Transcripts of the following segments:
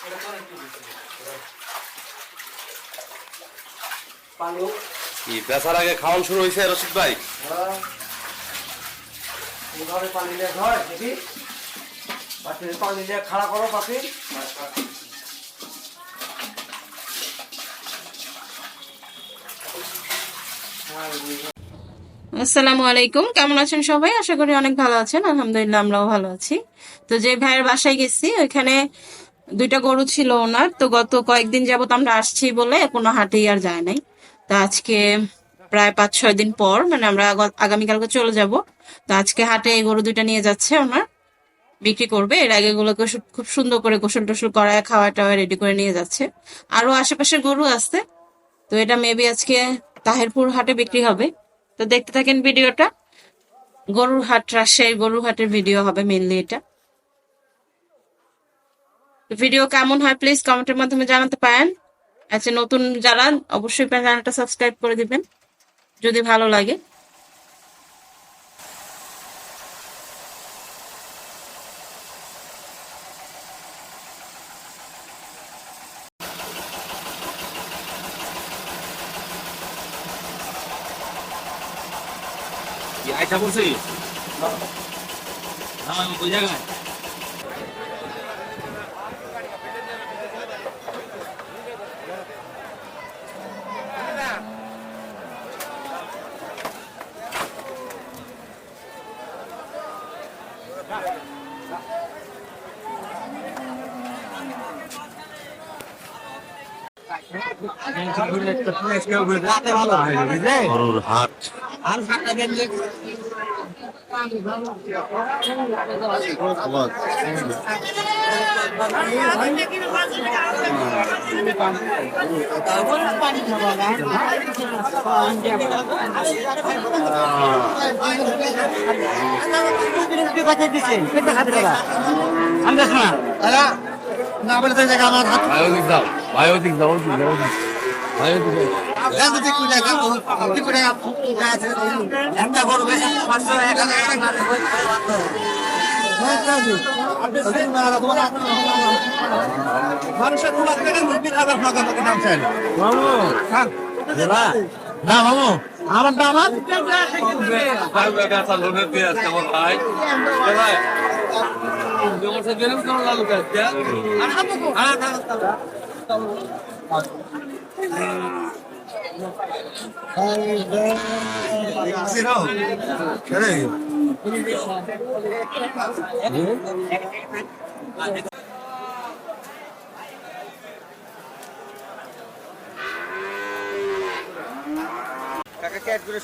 কি বেচার আগে খাওয়ান শুরু হয়েছে রশিদ ভাই? পানি নিয়ে ধর দেখি, পানি নিয়ে খাড়া করো পাখি। আসসালামু আলাইকুম, কেমন আছেন সবাই? আশা করি অনেক ভালো আছেন। আলহামদুলিল্লাহ আমরাও ভালো আছি। তো যে ভাইয়ের বাসায় গেছি, ওইখানে 2টা গরু ছিল ওনার। তো গত কয়েকদিন যাবত আমরা আসছি বলে কোনো হাটেই আর যায় নাই। তো আজকে প্রায় 5-6 দিন পর, মানে আমরা আগামীকালকে চলে যাব। তো আজকে হাটে এই গরু 2টা নিয়ে যাচ্ছে ওনার, বিক্রি করবে। এর আগে এগুলোকে খুব সুন্দর করে গোসল টোসল করায় খাওয়া টাওয়া রেডি করে নিয়ে যাচ্ছে। আরো আশেপাশে গরু আছে। তো এটা মেবি আজকে তাহিরপুর হাটে বিক্রি হবে। তো দেখতে থাকেন ভিডিওটা। গরুর হাট, রাজশাহীর গরুর হাটের ভিডিও হবে মেনলি এটা। ভিডিও কেমন হয় প্লিজ কমেন্টের মাধ্যমে জানাতে পারেন। আচ্ছা, নতুন যারা অবশ্যই চ্যানেলটা সাবস্ক্রাইব করে দিবেন যদি ভালো লাগে। আইসা বলছি ওই জায়গায় গরুর হাট।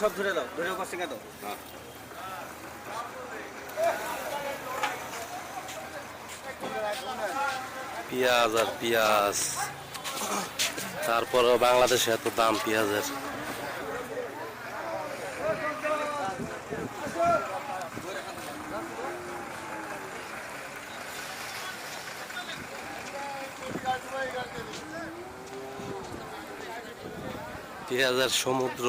সব ধরে দাও, ধরে পাশে দাও। পেঁয়াজ আর পেঁয়াজ, তারপরে বাংলাদেশে এত দাম পেঁয়াজের। পেঁয়াজের সমুদ্র।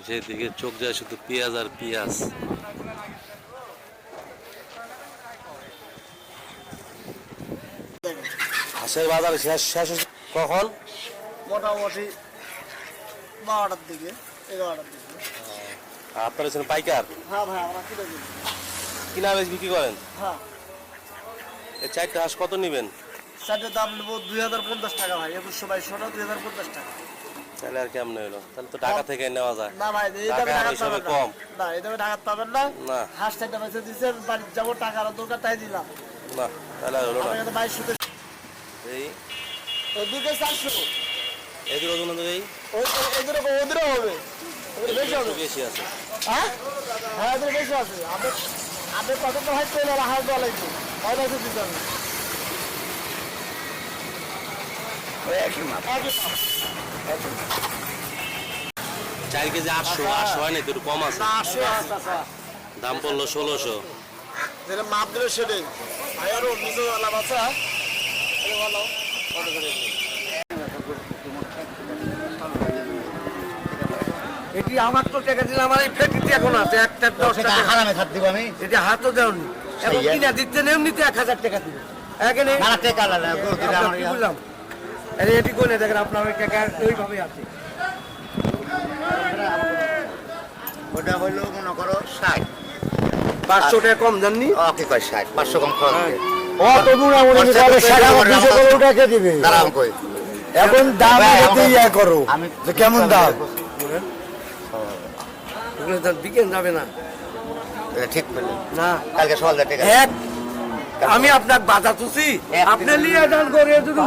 যেদিকে চোখ যায় শুধু পেঁয়াজ আর পেঁয়াজ। হাঁসের বাজার শেষ কখন? মোটামুটি 12টার দিকে, 11টার দিকে। আপনার এখানে পাইকার? হ্যাঁ ভাই, আমরা কিনা বেশ বিক্রি করেন? হ্যাঁ। এই 4টা হাঁস কত নেবেন? 4টার দাম নেবো 2050 টাকা ভাই। 2100-2200 2050 টাকা। তাহলে আর কেমন হলো? তাহলে তো টাকা থেকে নেওয়া যায় না ভাই, এই দামে টাকা হিসাবে কম না, এই দামে টাকা পাবেন না। না, হাঁস 4টা বেঁচে দিচ্ছেন, বাড়ি যাবো, টাকার দরকার তাই দিলাম না, তাহলে হলো না। 2200। এই ওদিকে 400, এদের ওজন এই ওদেরও হবে, বেশি হবে, বেশি আছে। হ্যাঁ হ্যাঁ, ওদের বেশি আছে। আপনি কত তো ভাই পেলে হাঁস দেওয়া লাগবে, অনেক দিতে হবে। 4 কেজি 800 হয় না, একটু কম আছে। দাম পড়লো 1600। মাপ দিলে সেটাই ভাই। আরো নিজে লাভ আছে ভালো। এটি আমার তো টাকা দিলে আমার এই ফ্যাক্টরি এখন আছে একটা 10 টাকা হারামে খাট দিব আমি এটা হাতও দেওনি এখন কিনা দিচ্ছে না এমনিতে 1000 টাকা দিবে এখানে না টাকা লাগে গরু দিলে আমার কি বললাম আরে এটি কোনে দেখেন আপনার ওই টাকা ওইভাবে আছে ওটা হইলো মনে করো 60 500 টাকা কম জাননি ওকে কয় 60 500 কম খরচ হবে। ও তো বুড়া মনে করে 200 টাকা দিবে দাঁড়াও কই এখন দাম এতে ইয়া করো আমি যে কেমন দাম ওগুলো তো বিকেন যাবে না এটা ঠিক বলে না কালকে সকাল থেকে টাকা এক আমি আপনাকে বাধা তুছি আপনি লিয়ে যান করে যদি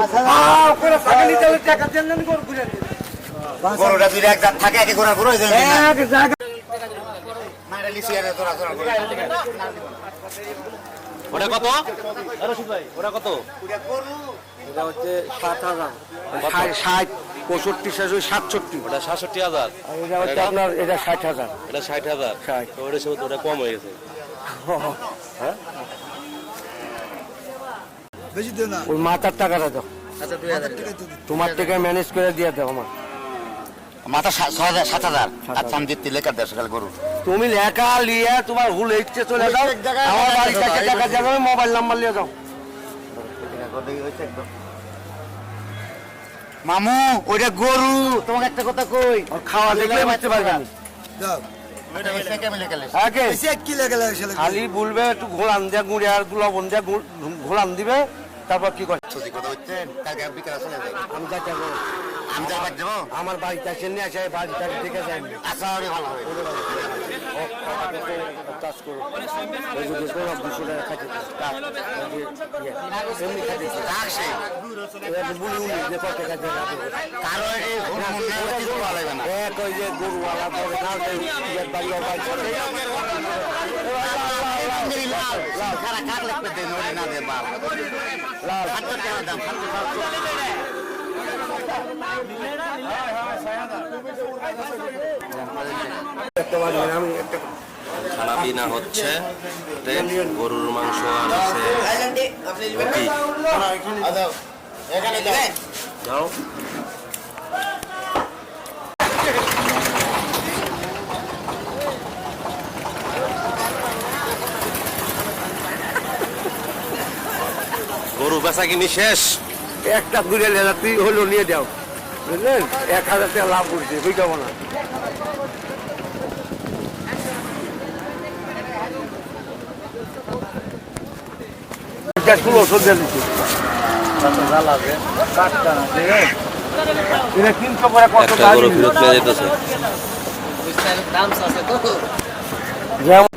করে টাকা নিতে হবে টাকা দেন না করে ঘুরে গরুটা দুই এক জাত থাকে একে গোড়া গরু হয়ে যায় এক জায়গা মাইরা লিসি আর তোরা তোরা করে ওটা কত ওটা কত এটা হচ্ছে 7000 60 65 67 ওটা 67,000 এটা হচ্ছে আপনার এটা 60000 এটা 60,000 ষাট। তো ওটা সব ওটা কম হয়ে গেছে বেশি দিও না ওই মাথার টাকাটা দাও আচ্ছা 2000 টাকা তোমার থেকে ম্যানেজ করে দিয়ে দাও আমার মাথা 6000 7000 আচ্ছা আমি দিতে লেখা দেশ কাল গরু তুমি লেখা লিয়ে তোমার হুল ইচ্ছে চলে যাও আমার বাড়ি থেকে টাকা যাবে মোবাইল নাম্বার নিয়ে যাও মামু ওইটা গরু তোমাকে একটা কথা কই আর খাওয়া দেখলে বুঝতে পারবে না দাও ওইটা এসে কেমন লেখালে আগে বেশি এক কি লাগে সেটা খালি বলবে একটু ঘোলান দিয়ে গুঁড়ে আর লবণ দিয়ে ঘোলান দিবে তারপর কি করে সত্যি কথা হচ্ছে কালকে বিকালে চলে যাবে আমি যাইতে হবে। আমি যাই বাদ দেবো আমার বাড়িতে আসে নিয়ে আসে বাড়িটা দেখে যায় আচ্ছা অনেক ভালো হবে কাজ করো এই যে দেখো না 200 টাকা খাচ্ছে কাজ এমনি খাচ্ছে রাখছে এটা বলি উনি যে কত টাকা দিয়ে রাখবে কারো এই গরু মনে হয় কিছু ভালো লাগবে না এক ওই যে গরুওয়ালা ধরে না যে ইয়ের বাড়ি অবাই করে লাল লাল খারা কাক লাগবে দেন ওরে না দে বাপ লাল 70 টাকা দাম 70 খানা পিনা হচ্ছে গরুর মাংস আর হচ্ছে রুটি এখানে যাও যাও গরু বেচা কিনি শেষ একটা ঘুরে লেলা তুই হলো নিয়ে যাও বুঝলেন 1000 টাকা লাভ করছে বুঝাবো না একটা গরু ফেরত নিয়ে যেতেছে যেমন